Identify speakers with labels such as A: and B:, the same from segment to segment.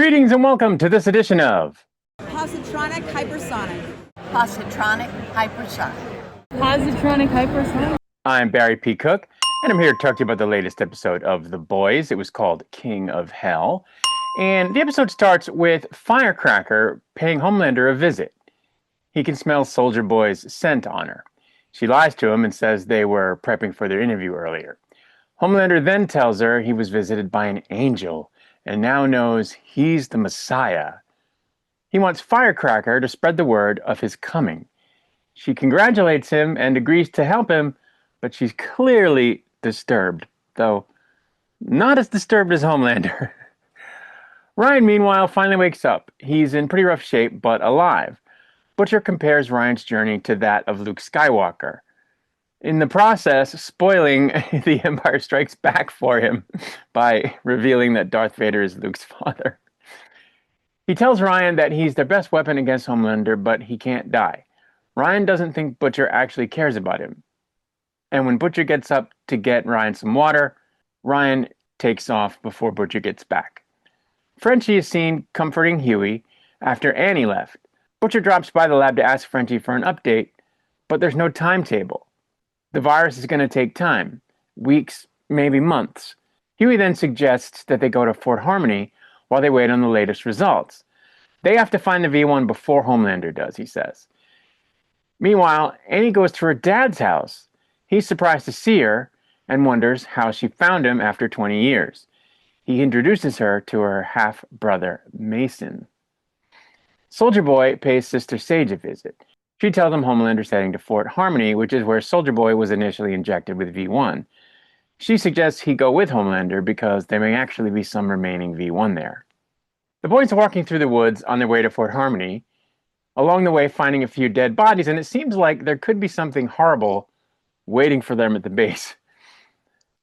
A: Greetings and welcome to this edition of
B: Positronic hypersonic.
C: Positronic hypersonic.
B: Positronic hypersonic.
A: I'm Barry P. Cook, and I'm here to talk to you about the latest episode of The Boys. It was called King of Hell. And the episode starts with Firecracker paying Homelander a visit. He can smell Soldier Boy's scent on her. She lies to him and says they were prepping for their interview earlier. Homelander then tells her he was visited by an angel and now knows he's the Messiah. He wants Firecracker to spread the word of his coming. She congratulates him and agrees to help him, but she's clearly disturbed, though not as disturbed as Homelander. Ryan, meanwhile, finally wakes up. He's in pretty rough shape, but alive. Butcher compares Ryan's journey to that of Luke Skywalker, in the process spoiling The Empire Strikes Back for him by revealing that Darth Vader is Luke's father. He tells Ryan that he's their best weapon against Homelander, but he can't die. Ryan doesn't think Butcher actually cares about him. And when Butcher gets up to get Ryan some water, Ryan takes off before Butcher gets back. Frenchie is seen comforting Huey after Annie left. Butcher drops by the lab to ask Frenchie for an update, but there's no timetable. The virus is going to take time, weeks, maybe months. Huey then suggests that they go to Fort Harmony while they wait on the latest results. They have to find the V1 before Homelander does, he says. Meanwhile, Annie goes to her dad's house. He's surprised to see her and wonders how she found him after 20 years. He introduces her to her half-brother, Mason. Soldier Boy pays Sister Sage a visit. She tells him Homelander's heading to Fort Harmony, which is where Soldier Boy was initially injected with V1. She suggests he go with Homelander because there may actually be some remaining V1 there. The boys are walking through the woods on their way to Fort Harmony, along the way finding a few dead bodies, and it seems like there could be something horrible waiting for them at the base.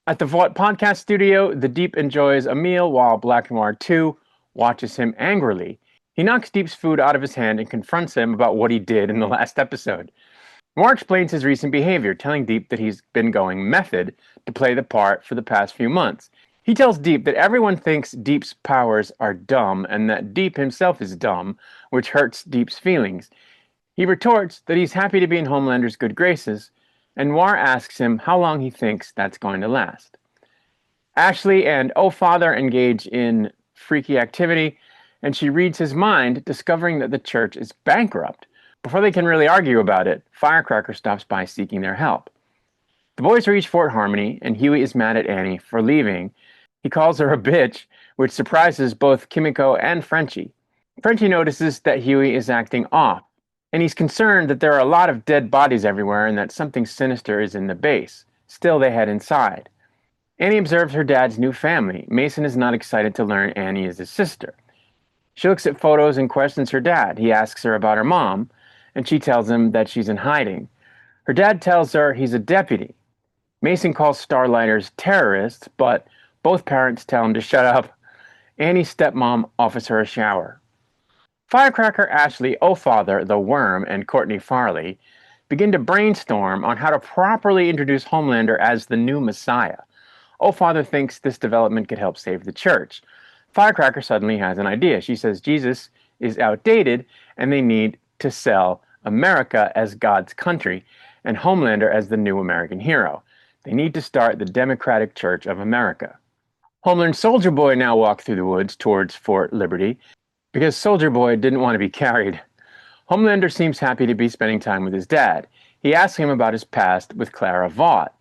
A: At the Vought podcast studio, the Deep enjoys a meal while Black Noir 2 watches him angrily. He knocks Deep's food out of his hand and confronts him about what he did in the last episode. Noir explains his recent behavior, telling Deep that he's been going method to play the part for the past few months. He tells Deep that everyone thinks Deep's powers are dumb and that Deep himself is dumb, which hurts Deep's feelings. He retorts that he's happy to be in Homelander's good graces, and Noir asks him how long he thinks that's going to last. Ashley and Father engage in freaky activity, and she reads his mind, discovering that the church is bankrupt. Before they can really argue about it, Firecracker stops by seeking their help. The boys reach Fort Harmony, and Huey is mad at Annie for leaving. He calls her a bitch, which surprises both Kimiko and Frenchie. Frenchie notices that Huey is acting off, and he's concerned that there are a lot of dead bodies everywhere and that something sinister is in the base. Still, they head inside. Annie observes her dad's new family. Mason is not excited to learn Annie is his sister. She looks at photos and questions her dad. He asks her about her mom, and she tells him that she's in hiding. Her dad tells her he's a deputy. Mason calls Starlighters terrorists, but both parents tell him to shut up. Annie's stepmom offers her a shower. Firecracker, Ashley, Father, the Worm, and Courtney Farley begin to brainstorm on how to properly introduce Homelander as the new Messiah. Father thinks this development could help save the church. Firecracker suddenly has an idea. She says Jesus is outdated and they need to sell America as God's country and Homelander as the new American hero. They need to start the Democratic Church of America. Homelander and Soldier Boy now walk through the woods towards Fort Liberty because Soldier Boy didn't want to be carried. Homelander seems happy to be spending time with his dad. He asks him about his past with Clara Vought.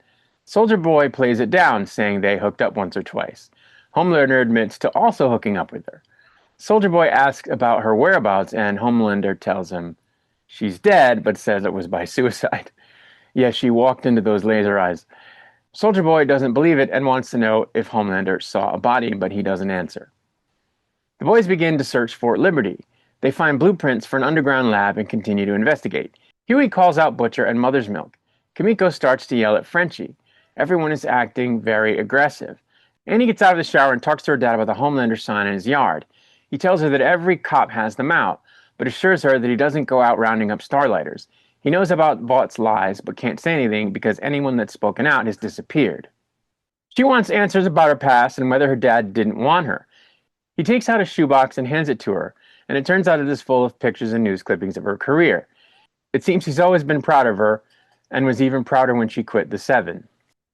A: Soldier Boy plays it down, saying they hooked up once or twice. Homelander admits to also hooking up with her. Soldier Boy asks about her whereabouts, and Homelander tells him she's dead, but says it was by suicide. Yes, she walked into those laser eyes. Soldier Boy doesn't believe it and wants to know if Homelander saw a body, but he doesn't answer. The boys begin to search Fort Liberty. They find blueprints for an underground lab and continue to investigate. Huey calls out Butcher and Mother's Milk. Kimiko starts to yell at Frenchie. Everyone is acting very aggressive. Annie gets out of the shower and talks to her dad about the Homelander sign in his yard. He tells her that every cop has them out, but assures her that he doesn't go out rounding up Starlighters. He knows about Vaught's lies, but can't say anything because anyone that's spoken out has disappeared. She wants answers about her past and whether her dad didn't want her. He takes out a shoebox and hands it to her, and it turns out it is full of pictures and news clippings of her career. It seems he's always been proud of her, and was even prouder when she quit the Seven.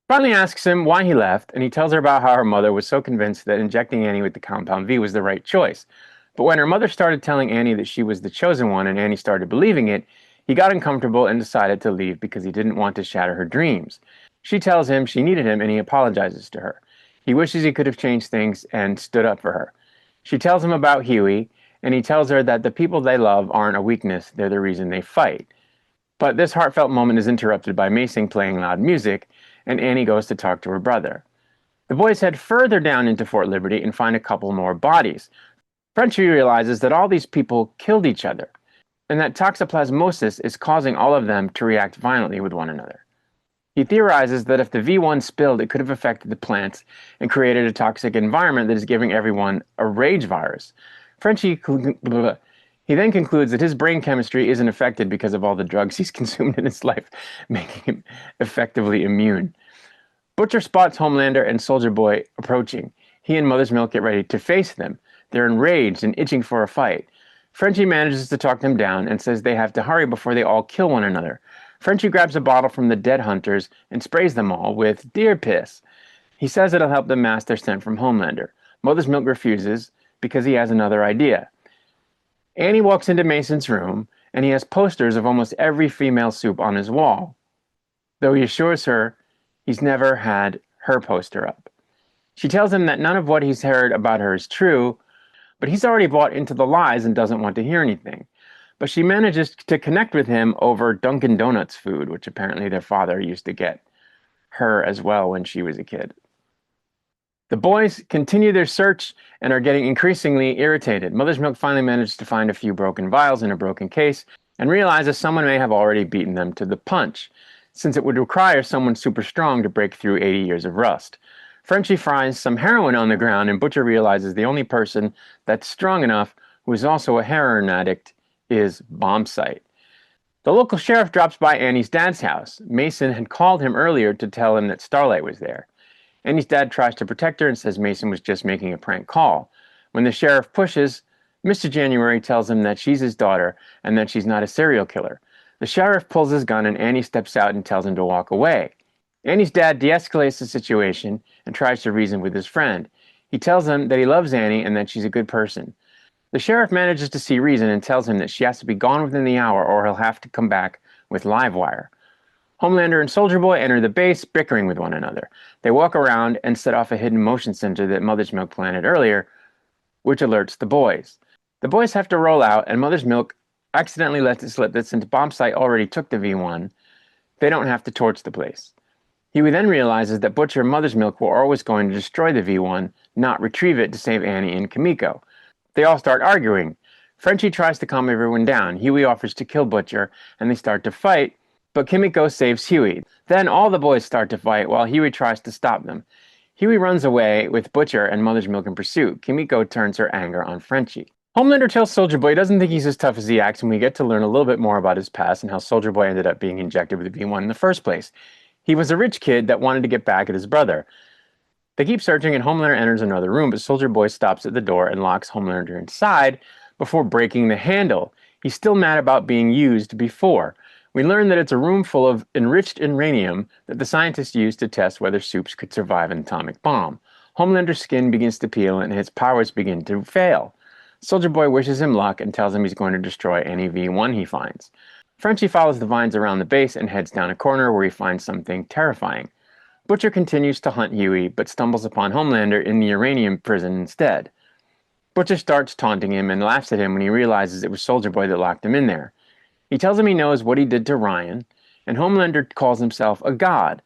A: Finally asks him why he left, and he tells her about how her mother was so convinced that injecting Annie with the compound V was the right choice. But when her mother started telling Annie that she was the chosen one and Annie started believing it, he got uncomfortable and decided to leave because he didn't want to shatter her dreams. She tells him she needed him and he apologizes to her. He wishes he could have changed things and stood up for her. She tells him about Huey, and he tells her that the people they love aren't a weakness, they're the reason they fight. But this heartfelt moment is interrupted by Mason playing loud music, and Annie goes to talk to her brother. The boys head further down into Fort Liberty and find a couple more bodies. Frenchie realizes that all these people killed each other, and that toxoplasmosis is causing all of them to react violently with one another. He theorizes that if the V1 spilled, it could have affected the plants and created a toxic environment that is giving everyone a rage virus. He then concludes that his brain chemistry isn't affected because of all the drugs he's consumed in his life, making him effectively immune. Butcher spots Homelander and Soldier Boy approaching. He and Mother's Milk get ready to face them. They're enraged and itching for a fight. Frenchie manages to talk them down and says they have to hurry before they all kill one another. Frenchie grabs a bottle from the dead hunters and sprays them all with deer piss. He says it'll help them mask their scent from Homelander. Mother's Milk refuses because he has another idea. Annie walks into Mason's room, and he has posters of almost every female soup on his wall, though he assures her he's never had her poster up. She tells him that none of what he's heard about her is true, but he's already bought into the lies and doesn't want to hear anything. But she manages to connect with him over Dunkin' Donuts food, which apparently their father used to get her as well when she was a kid. The boys continue their search and are getting increasingly irritated. Mother's Milk finally manages to find a few broken vials in a broken case and realizes someone may have already beaten them to the punch, since it would require someone super strong to break through 80 years of rust. Frenchie finds some heroin on the ground, and Butcher realizes the only person that's strong enough, who is also a heroin addict, is Bombsight. The local sheriff drops by Annie's dad's house. Mason had called him earlier to tell him that Starlight was there. Annie's dad tries to protect her and says Mason was just making a prank call. When the sheriff pushes, Mr. January tells him that she's his daughter and that she's not a serial killer. The sheriff pulls his gun and Annie steps out and tells him to walk away. Annie's dad de-escalates the situation and tries to reason with his friend. He tells him that he loves Annie and that she's a good person. The sheriff manages to see reason and tells him that she has to be gone within the hour or he'll have to come back with live wire. Homelander and Soldier Boy enter the base, bickering with one another. They walk around and set off a hidden motion sensor that Mother's Milk planted earlier, which alerts the boys. The boys have to roll out, and Mother's Milk accidentally lets it slip that since Bombsight already took the V1, they don't have to torch the place. Huey then realizes that Butcher and Mother's Milk were always going to destroy the V1, not retrieve it to save Annie and Kimiko. They all start arguing. Frenchie tries to calm everyone down. Huey offers to kill Butcher, and they start to fight, but Kimiko saves Huey. Then all the boys start to fight while Huey tries to stop them. Huey runs away with Butcher and Mother's Milk in pursuit. Kimiko turns her anger on Frenchie. Homelander tells Soldier Boy he doesn't think he's as tough as he acts, and we get to learn a little bit more about his past and how Soldier Boy ended up being injected with the V1 in the first place. He was a rich kid that wanted to get back at his brother. They keep searching, and Homelander enters another room, but Soldier Boy stops at the door and locks Homelander inside before breaking the handle. He's still mad about being used before. We learn that it's a room full of enriched uranium that the scientists used to test whether soups could survive an atomic bomb. Homelander's skin begins to peel and his powers begin to fail. Soldier Boy wishes him luck and tells him he's going to destroy any V1 he finds. Frenchie follows the vines around the base and heads down a corner where he finds something terrifying. Butcher continues to hunt Huey, but stumbles upon Homelander in the uranium prison instead. Butcher starts taunting him and laughs at him when he realizes it was Soldier Boy that locked him in there. He tells him he knows what he did to Ryan, and Homelander calls himself a god.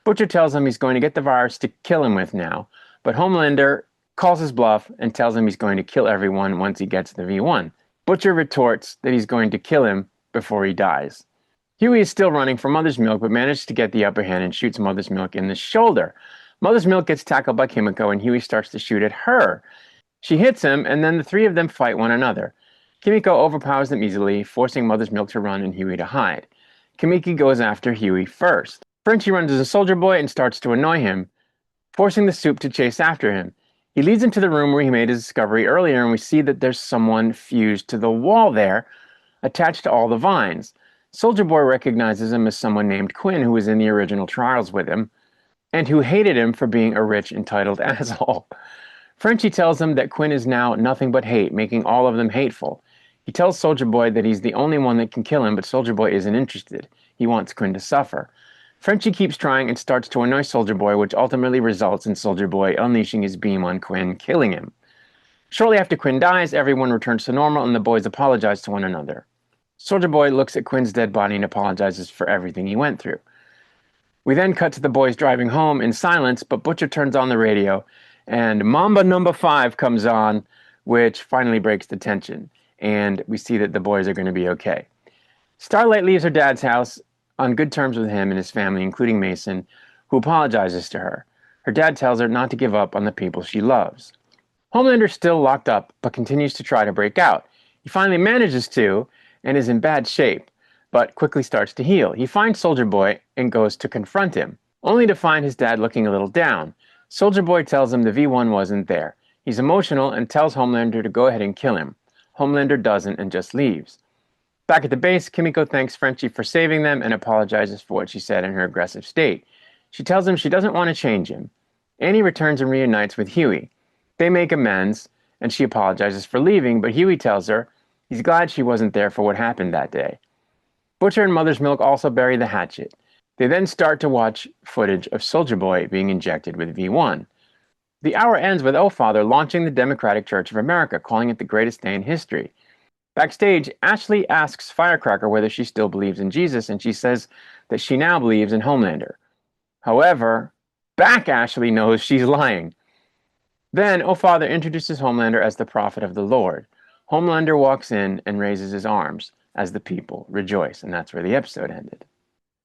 A: Butcher tells him he's going to get the virus to kill him with now, but Homelander calls his bluff and tells him he's going to kill everyone once he gets the V1. Butcher retorts that he's going to kill him before he dies. Huey is still running for Mother's Milk, but manages to get the upper hand and shoots Mother's Milk in the shoulder. Mother's Milk gets tackled by Kimiko, and Huey starts to shoot at her. She hits him, and then the three of them fight one another. Kimiko overpowers them easily, forcing Mother's Milk to run and Huey to hide. Kimiko goes after Huey first. Frenchie runs as a Soldier Boy and starts to annoy him, forcing the soup to chase after him. He leads into the room where he made his discovery earlier, and we see that there's someone fused to the wall there, attached to all the vines. Soldier Boy recognizes him as someone named Quinn, who was in the original trials with him, and who hated him for being a rich, entitled asshole. Frenchie tells him that Quinn is now nothing but hate, making all of them hateful. He tells Soldier Boy that he's the only one that can kill him, but Soldier Boy isn't interested. He wants Quinn to suffer. Frenchie keeps trying and starts to annoy Soldier Boy, which ultimately results in Soldier Boy unleashing his beam on Quinn, killing him. Shortly after Quinn dies, everyone returns to normal and the boys apologize to one another. Soldier Boy looks at Quinn's dead body and apologizes for everything he went through. We then cut to the boys driving home in silence, but Butcher turns on the radio and Mamba Number 5 comes on, which finally breaks the tension, and we see that the boys are going to be okay. Starlight leaves her dad's house on good terms with him and his family, including Mason, who apologizes to her. Her dad tells her not to give up on the people she loves. Homelander's still locked up, but continues to try to break out. He finally manages to, and is in bad shape, but quickly starts to heal. He finds Soldier Boy and goes to confront him, only to find his dad looking a little down. Soldier Boy tells him the V1 wasn't there. He's emotional and tells Homelander to go ahead and kill him. Homelander doesn't and just leaves. Back at the base, Kimiko thanks Frenchie for saving them and apologizes for what she said in her aggressive state. She tells him she doesn't want to change him. Annie returns and reunites with Huey. They make amends, and she apologizes for leaving, but Huey tells her he's glad she wasn't there for what happened that day. Butcher and Mother's Milk also bury the hatchet. They then start to watch footage of Soldier Boy being injected with V1. The hour ends with O-Father launching the Democratic Church of America, calling it the greatest day in history. Backstage, Ashley asks Firecracker whether she still believes in Jesus, and she says that she now believes in Homelander. However, back Ashley knows she's lying. Then O-Father introduces Homelander as the prophet of the Lord. Homelander walks in and raises his arms as the people rejoice, and that's where the episode ended.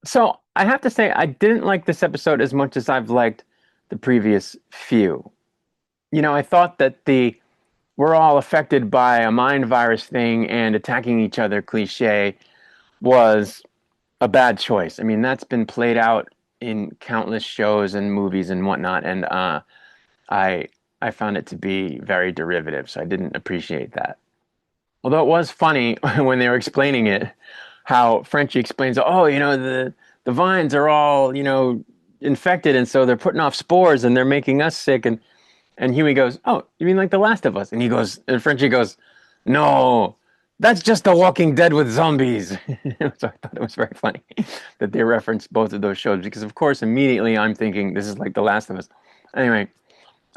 A: So I have to say, I didn't like this episode as much as I've liked the previous few. You know, I thought that we're all affected by a mind virus thing and attacking each other cliche was a bad choice. I mean, that's been played out in countless shows and movies and whatnot, and I found it to be very derivative, so I didn't appreciate that. Although it was funny when they were explaining it, how Frenchie explains, oh, you know, the vines are all, you know, infected, and so they're putting off spores and they're making us sick. And Huey goes, oh, you mean like The Last of Us? And Frenchie goes, no, that's just The Walking Dead with zombies. So I thought it was very funny that they referenced both of those shows, because of course immediately I'm thinking this is like The Last of Us. Anyway,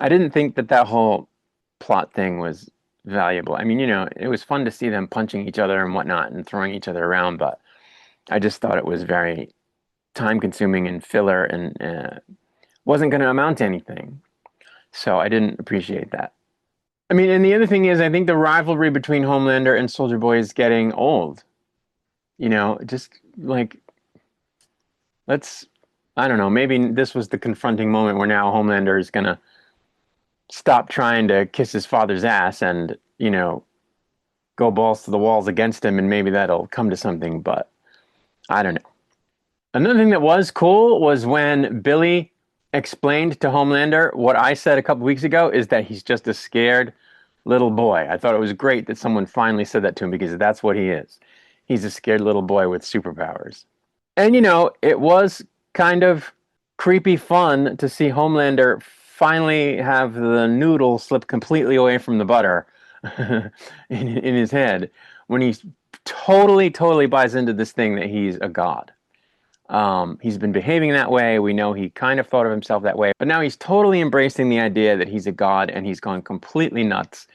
A: I didn't think that whole plot thing was valuable. I mean, you know, it was fun to see them punching each other and whatnot and throwing each other around, but I just thought it was very time-consuming and filler and wasn't going to amount to anything. So I didn't appreciate that. I mean, and the other thing is, I think the rivalry between Homelander and Soldier Boy is getting old. You know, just like, I don't know, maybe this was the confronting moment where now Homelander is going to stop trying to kiss his father's ass and, you know, go balls to the walls against him, and maybe that'll come to something, but I don't know. Another thing that was cool was when Billy explained to Homelander what I said a couple weeks ago, is that he's just a scared little boy. I thought it was great that someone finally said that to him, because that's what he is. He's a scared little boy with superpowers. And, you know, it was kind of creepy fun to see Homelander finally have the noodle slip completely away from the butter in his head, when he totally buys into this thing that he's a god. He's been behaving that way. We know he kind of thought of himself that way, but now he's totally embracing the idea that he's a god, and he's gone completely nuts.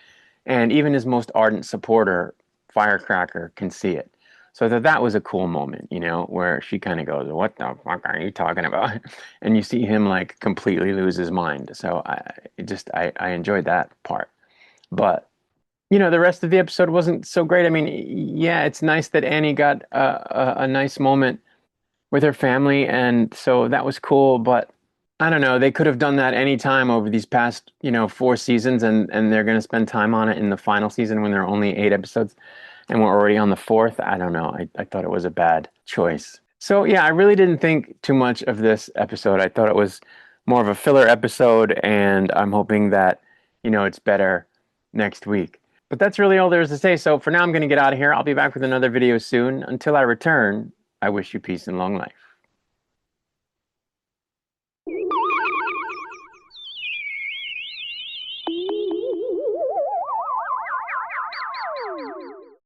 A: And even his most ardent supporter, Firecracker, can see it. So that was a cool moment, you know, where she kind of goes, what the fuck are you talking about? And you see him like completely lose his mind. So I enjoyed that part. But, you know, the rest of the episode wasn't so great. I mean, yeah, it's nice that Annie got a nice moment with her family, and so that was cool, but I don't know, they could have done that any time over these past, you know, 4 seasons, and they're going to spend time on it in the final season when there are only 8 episodes, and we're already on the 4th. I don't know, I thought it was a bad choice. So yeah, I really didn't think too much of this episode. I thought it was more of a filler episode, and I'm hoping that you know it's better next week. But that's really all there is to say. So for now, I'm going to get out of here. I'll be back with another video soon. Until I return, I wish you peace and long life.